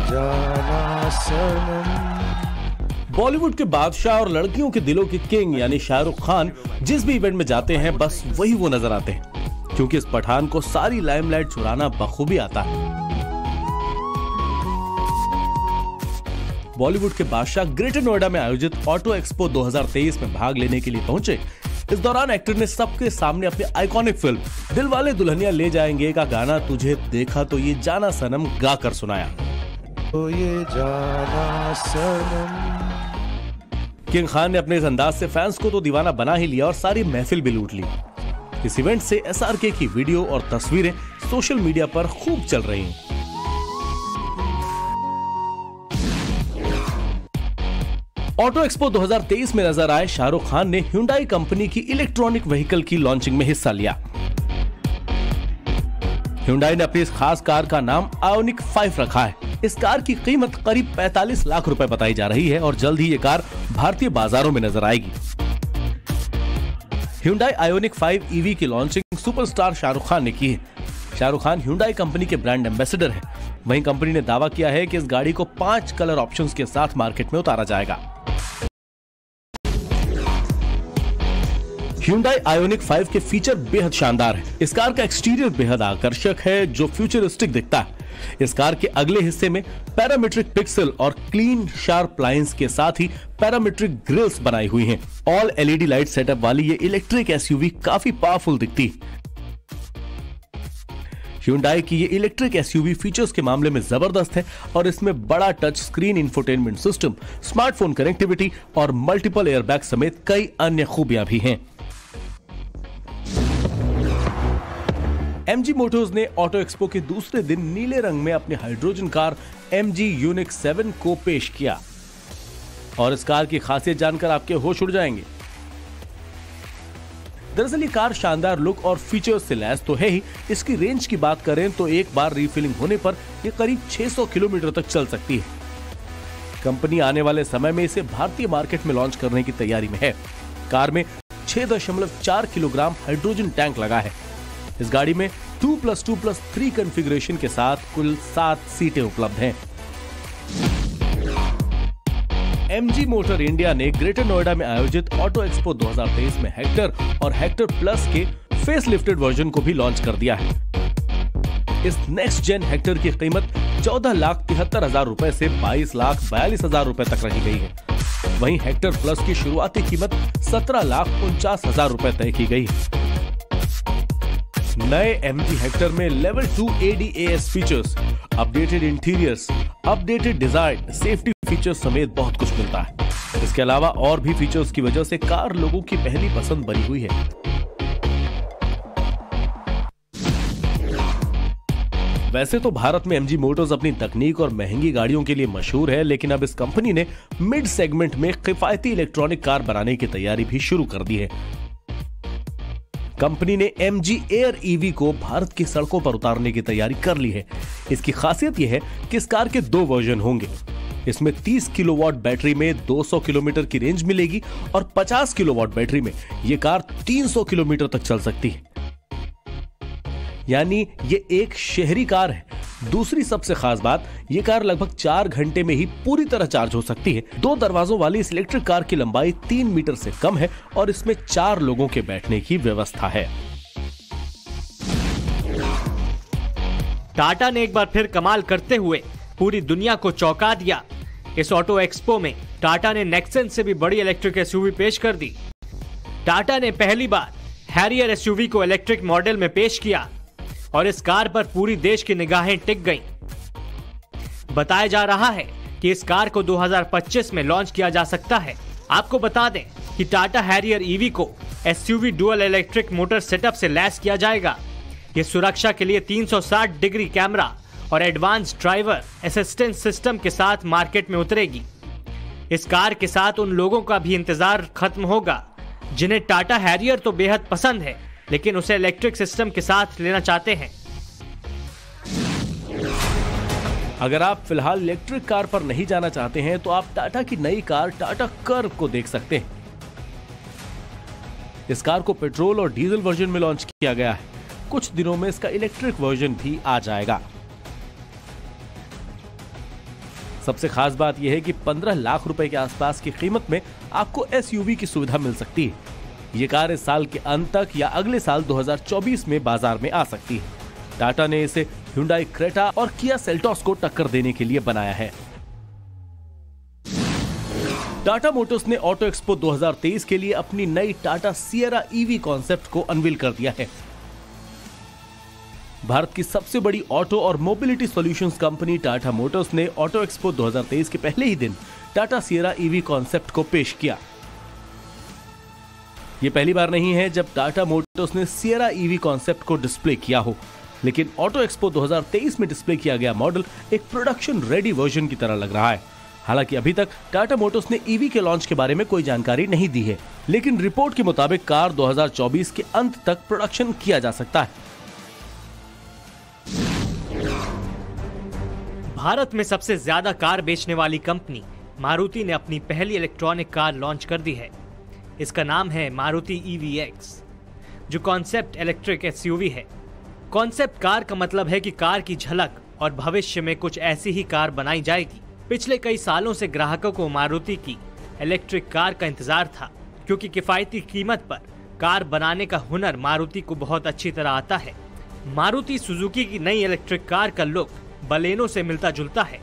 जाना सनम। बॉलीवुड के बादशाह और लड़कियों के दिलों के किंग यानी शाहरुख खान जिस भी इवेंट में जाते हैं बस वही वो नजर आते हैं, क्योंकि इस पठान को सारी लाइमलाइट चुराना बखूबी आता है। बॉलीवुड के बादशाह ग्रेटर नोएडा में आयोजित ऑटो एक्सपो 2023 में भाग लेने के लिए पहुंचे। इस दौरान एक्टर ने सबके सामने अपनी आइकॉनिक फिल्म दिलवाले दुल्हनिया ले जाएंगे का गाना तुझे देखा तो ये जाना सनम गाकर सुनाया। तो ये जाना सनम। किंग खान ने अपने इस अंदाज से फैंस को तो दीवाना बना ही लिया और सारी महफिल भी लूट ली। इस इवेंट से SRK की वीडियो और तस्वीरें सोशल मीडिया पर खूब चल रही हैं। ऑटो एक्सपो 2023 में नजर आए शाहरुख खान ने Hyundai कंपनी की इलेक्ट्रॉनिक व्हीकल की लॉन्चिंग में हिस्सा लिया। Hyundai ने अपनी इस खास कार का नाम आयोनिक 5 रखा है। इस कार की कीमत करीब 45 लाख रुपए बताई जा रही है और जल्द ही ये कार भारतीय बाजारों में नजर आएगी। Hyundai आयोनिक 5 EV की लॉन्चिंग सुपरस्टार शाहरुख खान ने की है। शाहरुख खान Hyundai कंपनी के ब्रांड एम्बेसडर हैं। वहीं कंपनी ने दावा किया है कि इस गाड़ी को 5 कलर ऑप्शंस के साथ मार्केट में उतारा जाएगा। Hyundai आयोनिक 5 के फीचर बेहद शानदार है। इस कार का एक्सटीरियर बेहद आकर्षक है जो फ्यूचरिस्टिक दिखता है। इस कार के अगले हिस्से में पैरामीट्रिक पिक्सल और क्लीन शार्प लाइंस के साथ ही पैरामीट्रिक ग्रिल्स बनाई हुई हैं। ऑल LED लाइट सेटअप वाली ये इलेक्ट्रिक SUV काफी पावरफुल दिखती है। Hyundai की ये इलेक्ट्रिक SUV फीचर्स के मामले में जबरदस्त है और इसमें बड़ा touch screen infotainment system, smartphone connectivity और मल्टीपल एयरबैग समेत कई अन्य खूबियां भी हैं। MG मोटर्स ने ऑटो एक्सपो के दूसरे दिन नीले रंग में अपनी हाइड्रोजन कार MG यूनिक 7 को पेश किया और इस कार की खासियत जानकर आपके होश उड़ जाएंगे। दरअसल ये कार शानदार लुक और फीचर्स से लैस तो है ही, इसकी रेंज की बात करें तो एक बार रिफिलिंग होने पर ये करीब 600 किलोमीटर तक चल सकती है। कंपनी आने वाले समय में इसे भारतीय मार्केट में लॉन्च करने की तैयारी में है। कार में 6.4 किलोग्राम हाइड्रोजन टैंक लगा है। इस गाड़ी में 2+2+3 कॉन्फ़िगरेशन के साथ कुल 7 सीटें उपलब्ध हैं। MG मोटर इंडिया ने ग्रेटर नोएडा में आयोजित ऑटो एक्सपो 2023 में हेक्टर और हेक्टर प्लस के फेस लिफ्टेड वर्जन को भी लॉन्च कर दिया है। इस नेक्स्ट जेन हेक्टर की कीमत 14,73,000 रुपए से 22,42,000 रुपए तक रखी गई है। वहीं हेक्टर प्लस की शुरुआती कीमत 17,49,000 रुपए तय की गई है। नए MG हेक्टर में level 2 ADAS features, updated interiors, updated design, safety features समेत बहुत कुछ मिलता है। इसके अलावा और भी फीचर्स की वजह से कार लोगों की पहली पसंद बनी हुई है। वैसे तो भारत में MG मोटर्स अपनी तकनीक और महंगी गाड़ियों के लिए मशहूर है, लेकिन अब इस कंपनी ने मिड सेगमेंट में किफायती इलेक्ट्रॉनिक कार बनाने की तैयारी भी शुरू कर दी है। कंपनी ने MG Air EV को भारत की सड़कों पर उतारने की तैयारी कर ली है। इसकी खासियत यह है कि इस कार के 2 वर्जन होंगे। इसमें 30 किलोवाट बैटरी में 200 किलोमीटर की रेंज मिलेगी और 50 किलोवाट बैटरी में यह कार 300 किलोमीटर तक चल सकती है। यानी ये एक शहरी कार है। दूसरी सबसे खास बात, ये कार लगभग 4 घंटे में ही पूरी तरह चार्ज हो सकती है। 2 दरवाजों वाली इस इलेक्ट्रिक कार की लंबाई 3 मीटर से कम है और इसमें 4 लोगों के बैठने की व्यवस्था है। टाटा ने एक बार फिर कमाल करते हुए पूरी दुनिया को चौंका दिया। इस ऑटो एक्सपो में टाटा ने नेक्सन से भी बड़ी इलेक्ट्रिक SUV पेश कर दी। टाटा ने पहली बार हैरियर SUV को इलेक्ट्रिक मॉडल में पेश किया और इस कार पर पूरी देश की निगाहें टिक गईं। बताया जा रहा है कि इस कार को 2025 में लॉन्च किया जा सकता है। आपको बता दें कि टाटा हैरियर EV को SUV dual electric motor setup से लैस किया जाएगा। ये सुरक्षा के लिए 360 डिग्री कैमरा और एडवांस ड्राइवर असिस्टेंस सिस्टम के साथ मार्केट में उतरेगी। इस कार के साथ उन लोगों का भी इंतजार खत्म होगा जिन्हें टाटा हैरियर तो बेहद पसंद है, लेकिन उसे इलेक्ट्रिक सिस्टम के साथ लेना चाहते हैं। अगर आप फिलहाल इलेक्ट्रिक कार पर नहीं जाना चाहते हैं तो आप टाटा की नई कार टाटा कर्व को देख सकते हैं। इस कार को पेट्रोल और डीजल वर्जन में लॉन्च किया गया है। कुछ दिनों में इसका इलेक्ट्रिक वर्जन भी आ जाएगा। सबसे खास बात यह है कि 15 लाख रुपए के आसपास की कीमत में आपको एसयूवी की सुविधा मिल सकती है। ये कार इस साल के अंत तक या अगले साल 2024 में बाजार में आ सकती है। टाटा ने इसे Hyundai क्रेटा और किया सेल्टोस को टक्कर देने के लिए बनाया है। टाटा मोटर्स ने ऑटो एक्सपो 2023 के लिए अपनी नई टाटा सिएरा ईवी कॉन्सेप्ट को अनवील कर दिया है। भारत की सबसे बड़ी ऑटो और mobility solutions company Tata Motors ने ऑटो एक्सपो 2023 के पहले ही दिन टाटा सिएरा ईवी कॉन्सेप्ट को पेश किया। यह पहली बार नहीं है जब टाटा मोटर्स ने सिएरा ईवी कॉन्सेप्ट को डिस्प्ले किया हो, लेकिन ऑटो एक्सपो 2023 में डिस्प्ले किया गया मॉडल एक प्रोडक्शन रेडी वर्जन की तरह लग रहा है। हालांकि अभी तक टाटा मोटर्स ने ईवी के लॉन्च के बारे में कोई जानकारी नहीं दी है, लेकिन रिपोर्ट के मुताबिक कार 2024 के अंत तक प्रोडक्शन किया जा सकता है। भारत में सबसे ज्यादा कार बेचने वाली कंपनी मारुति ने अपनी पहली इलेक्ट्रॉनिक कार लॉन्च कर दी है। इसका नाम है मारुति EVX, जो कॉन्सेप्ट इलेक्ट्रिक एसयूवी है। कॉन्सेप्ट कार का मतलब है कि कार की झलक और भविष्य में कुछ ऐसी ही कार बनाई जाएगी। पिछले कई सालों से ग्राहकों को मारुति की इलेक्ट्रिक कार का इंतजार था, क्योंकि किफायती कीमत पर कार बनाने का हुनर मारुति को बहुत अच्छी तरह आता है। मारुति सुजुकी की नई इलेक्ट्रिक कार का लुक बलेनो से मिलता जुलता है,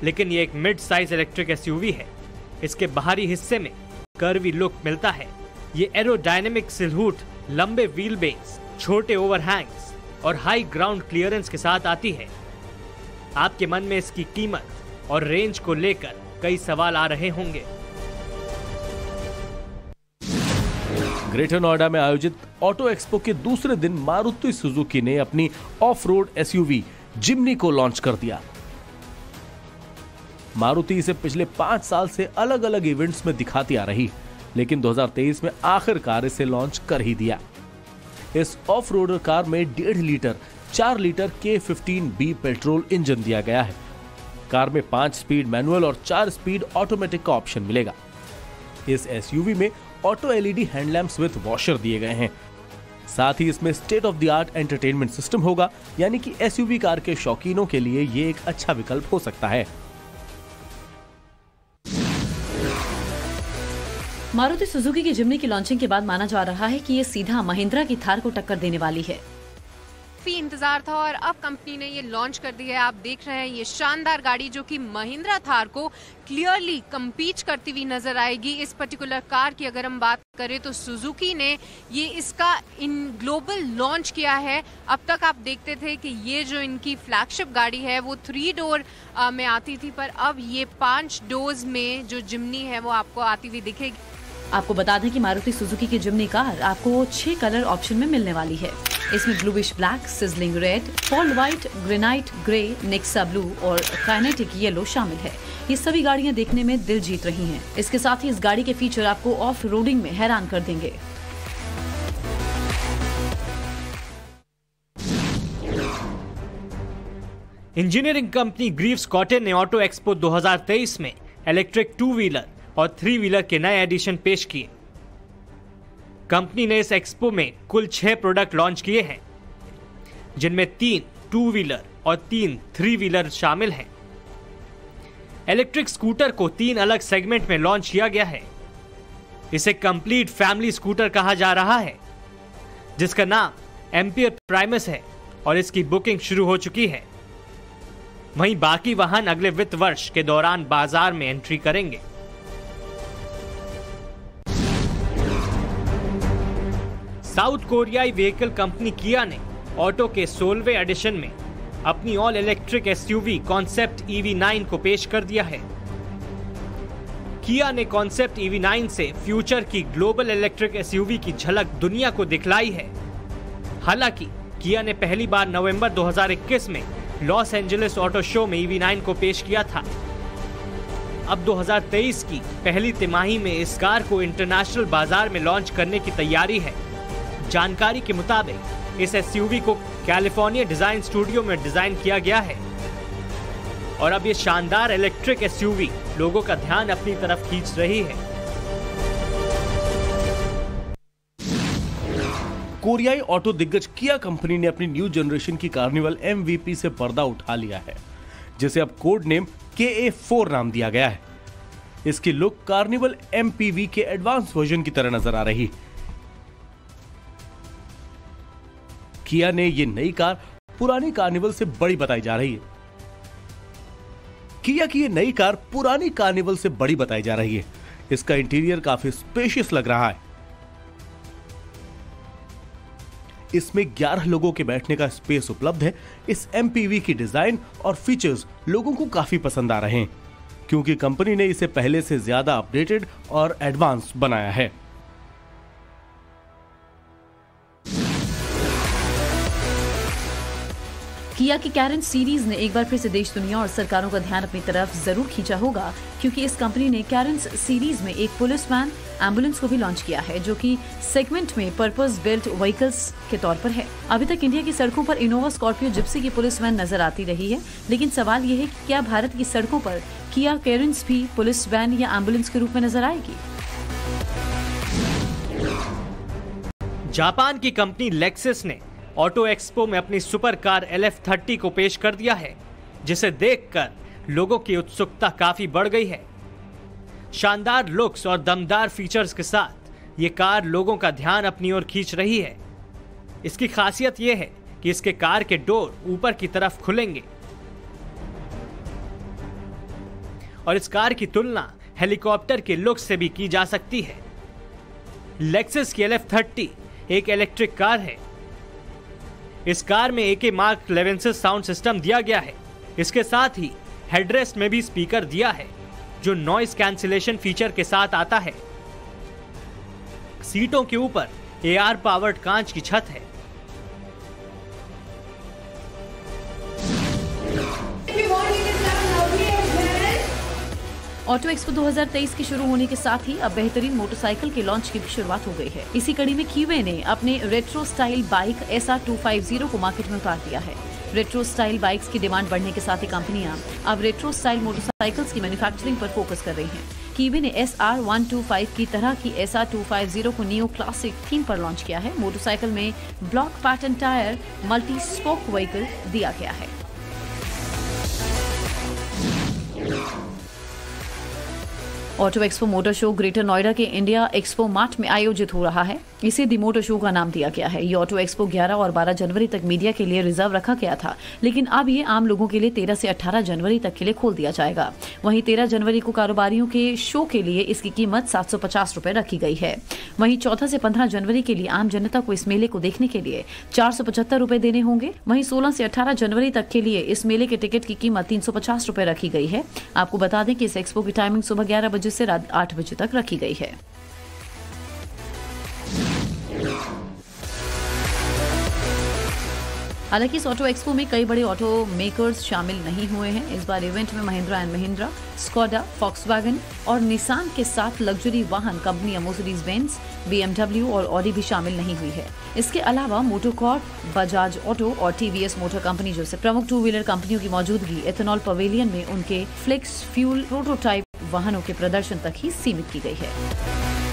लेकिन ये एक मिड साइज इलेक्ट्रिक एसयूवी है। इसके बाहरी हिस्से में कर्वी लुक मिलता है। ये एरोडायनेमिक सिलहूट, लंबे व्हील बेस, छोटे ओवरहैंग्स और हाई ग्राउंड क्लियरेंस के साथ आती है। आपके मन में इसकी कीमत और रेंज को लेकर कई सवाल आ रहे होंगे। ग्रेटर नोएडा में आयोजित ऑटो एक्सपो के दूसरे दिन मारुति सुजुकी ने अपनी ऑफ रोड एसयूवी जिम्नी को लॉन्च कर दिया। मारुति इसे पिछले 5 साल से अलग अलग इवेंट्स में दिखाती आ रही, लेकिन 2023 में आखिरकार इसे लॉन्च कर ही दिया। इस ऑफ रोडर कार में 1.5 litre 4 litre K15B petrol engine दिया गया है। कार में 5 स्पीड मैनुअल और 4 स्पीड ऑटोमेटिक का ऑप्शन मिलेगा। इस एसयूवी में ऑटो LED हैंडलैम्प्स विद वॉशर दिए गए हैं। साथ ही इसमें state of the art entertainment system होगा, यानी कि एसयूवी कार के शौकीनों के लिए ये एक अच्छा विकल्प हो सकता है। मारुति सुजुकी की जिम्नी की लॉन्चिंग के बाद माना जा रहा है कि ये सीधा महिंद्रा की थार को टक्कर देने वाली है। काफी इंतजार था और अब कंपनी ने ये लॉन्च कर दी है। आप देख रहे हैं ये शानदार गाड़ी जो कि महिंद्रा थार को क्लियरली कम्पीट करती हुई नजर आएगी। इस पर्टिकुलर कार की अगर हम बात करें तो सुजुकी ने ये इसका इन ग्लोबल लॉन्च किया है। अब तक आप देखते थे कि ये जो इनकी फ्लैगशिप गाड़ी है वो 3 डोर में आती थी, पर अब ये 5 डोर्स में जो जिम्नी है वो आपको आती हुई दिखेगी। आपको बता दें कि मारुति सुजुकी की जिम्नी कार आपको 6 कलर ऑप्शन में मिलने वाली है। इसमें bluish black, sizzling red, fault white, granite grey, Nexa blue और काइनेटिक येलो शामिल है। ये सभी गाड़ियां देखने में दिल जीत रही हैं। इसके साथ ही इस गाड़ी के फीचर आपको ऑफ रोडिंग में हैरान कर देंगे। इंजीनियरिंग कंपनी ग्रीव्स कॉटन ने ऑटो एक्सपो 2023 में इलेक्ट्रिक 2 व्हीलर और 3 व्हीलर के नए एडिशन पेश किए। कंपनी ने इस एक्सपो में कुल 6 प्रोडक्ट लॉन्च किए हैं, जिनमें 3 2 व्हीलर और 3 3 व्हीलर शामिल हैं। इलेक्ट्रिक स्कूटर को 3 अलग सेगमेंट में लॉन्च किया गया है। इसे कंप्लीट फैमिली स्कूटर कहा जा रहा है, जिसका नाम एम्पियर प्राइमस है और इसकी बुकिंग शुरू हो चुकी है। वहीं बाकी वाहन अगले वित्त वर्ष के दौरान बाजार में एंट्री करेंगे। साउथ कोरियाई व्हीकल कंपनी किया ने ऑटो के 16वें एडिशन में अपनी all electric SUV concept EV9 को पेश कर दिया है। किया ने कॉन्सेप्ट EV9 से फ्यूचर की ग्लोबल इलेक्ट्रिक एसयूवी की झलक दुनिया को दिखलाई है। हालांकि किया ने पहली बार नवंबर 2021 में लॉस एंजलिस ऑटो शो में EV9 को पेश किया था। अब 2023 की पहली तिमाही में इस कार को इंटरनेशनल बाजार में लॉन्च करने की तैयारी है। जानकारी के मुताबिक इस एसयूवी को कैलिफोर्निया डिजाइन स्टूडियो में डिजाइन किया गया है और अब ये शानदार इलेक्ट्रिक एसयूवी लोगों का ध्यान अपनी तरफ खींच रही है। कोरियाई ऑटो दिग्गज किया कंपनी ने अपनी न्यू जनरेशन की कार्निवल MVP से पर्दा उठा लिया है, जिसे अब कोड नेम KA4 नाम दिया गया है। इसकी लुक कार्निवल MPV के एडवांस वर्जन की तरह नजर आ रही है। किया ने ये नई कार पुरानी कार्निवल से बड़ी बताई जा रही है। किया की ये नई कार पुरानी कार्निवल से बड़ी बताई जा रही है। इसका इंटीरियर काफी स्पेशियस लग रहा है। इसमें 11 लोगों के बैठने का स्पेस उपलब्ध है। इस MPV की डिजाइन और फीचर्स लोगों को काफी पसंद आ रहे हैं, क्योंकि कंपनी ने इसे पहले से ज्यादा अपडेटेड और एडवांस बनाया है। किया की कैरेंस सीरीज ने एक बार फिर से देश दुनिया और सरकारों का ध्यान अपनी तरफ जरूर खींचा होगा, क्योंकि इस कंपनी ने कैरेंस सीरीज में एक पुलिस वैन एम्बुलेंस को भी लॉन्च किया है, जो कि सेगमेंट में पर्पस बिल्ट व्हीकल्स के तौर पर है। अभी तक इंडिया की सड़कों पर इनोवा, स्कॉर्पियो, जिप्सी की पुलिस वैन नजर आती रही है, लेकिन सवाल ये है कि क्या भारत की सड़कों पर किया कैरेंस भी पुलिस वैन या एम्बुलेंस के रूप में नजर आएगी? जापान की कंपनी लेक्सस ने ऑटो एक्सपो में अपनी सुपर कार LF30 को पेश कर दिया है, जिसे देखकर लोगों की उत्सुकता काफी बढ़ गई है। शानदार लुक्स और दमदार फीचर्स के साथ ये कार लोगों का ध्यान अपनी ओर खींच रही है। इसकी खासियत यह है कि इसके कार के डोर ऊपर की तरफ खुलेंगे और इस कार की तुलना हेलीकॉप्टर के लुक से भी की जा सकती है। लेक्सस की LF30 एक इलेक्ट्रिक कार है। इस कार में AK Mark 11 साउंड सिस्टम दिया गया है। इसके साथ ही हेडरेस्ट में भी स्पीकर दिया है, जो नॉइस कैंसिलेशन फीचर के साथ आता है। सीटों के ऊपर AR पावर्ड कांच की छत है। ऑटो एक्सपो 2023 के शुरू होने के साथ ही अब बेहतरीन मोटरसाइकिल के लॉन्च की भी शुरुआत हो गई है। इसी कड़ी में कीवे ने अपने रेट्रो स्टाइल बाइक SR250 को मार्केट में उतार दिया है। रेट्रो स्टाइल बाइक्स की डिमांड बढ़ने के साथ ही कंपनियां अब रेट्रो स्टाइल मोटरसाइकिल्स की मैन्युफैक्चरिंग पर फोकस कर रही हैं। कीवे ने SR125 की तरह की SR250 को नियो क्लासिक थीम पर लॉन्च किया है। मोटरसाइकिल में block pattern tyre multi spoke vehicle दिया गया है। Auto expo motor show greater Noida के इंडिया एक्सपो मार्ट में आयोजित हो रहा है। इसे दी मोटर शो का नाम दिया गया है। ये ऑटो एक्सपो 11 और 12 जनवरी तक मीडिया के लिए रिजर्व रखा गया था, लेकिन अब ये आम लोगों के लिए 13 से 18 जनवरी तक के लिए खोल दिया जाएगा। वहीं 13 जनवरी को कारोबारियों के शो के लिए इसकी कीमत 750 रुपए रखी गई है। वहीं 14 से 15 जनवरी के लिए आम जनता को इस मेले को देखने के लिए 475 रुपए देने होंगे। वहीं 16 से 18 जनवरी तक के लिए इस मेले के टिकट की कीमत 350 रुपए रखी गई है। आपको बता दें कि इस एक्सपो की टाइमिंग सुबह 11 बजे से रात 8 बजे तक रखी गई है। हालांकि इस ऑटो एक्सपो में कई बड़े ऑटो मेकर्स शामिल नहीं हुए हैं। इस बार इवेंट में Mahindra and Mahindra, Skoda, Volkswagen और निसान के साथ लग्जरी वाहन कंपनियां मर्सिडीज बेंज, BMW और ऑडी भी शामिल नहीं हुई है। इसके अलावा मोटोकॉर्प, बजाज ऑटो और TVS मोटर कंपनी जैसे प्रमुख 2 व्हीलर कंपनियों की मौजूदगी एथेनॉल पवेलियन में उनके फ्लेक्स फ्यूल प्रोटोटाइप वाहनों के प्रदर्शन तक ही सीमित की गई है।